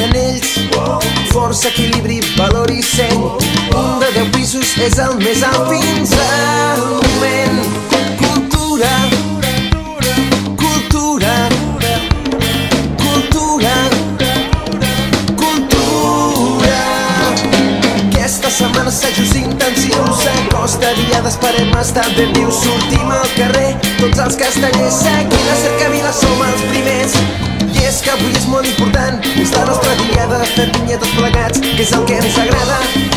anells, força, equilibri, valor i seny. Un de 10 pisos és el més alt fins al moment. Cultura, cultura, cultura, cultura. Aquesta setmana assajos intensius, s'acosta diada, esperem estar ben vius. Sortim al carrer, tots els castellers, seguint la cercavila, som els primers. I és que avui és molt important, és la nostra diada, fer pinya tots plegats, que és el que ens agrada.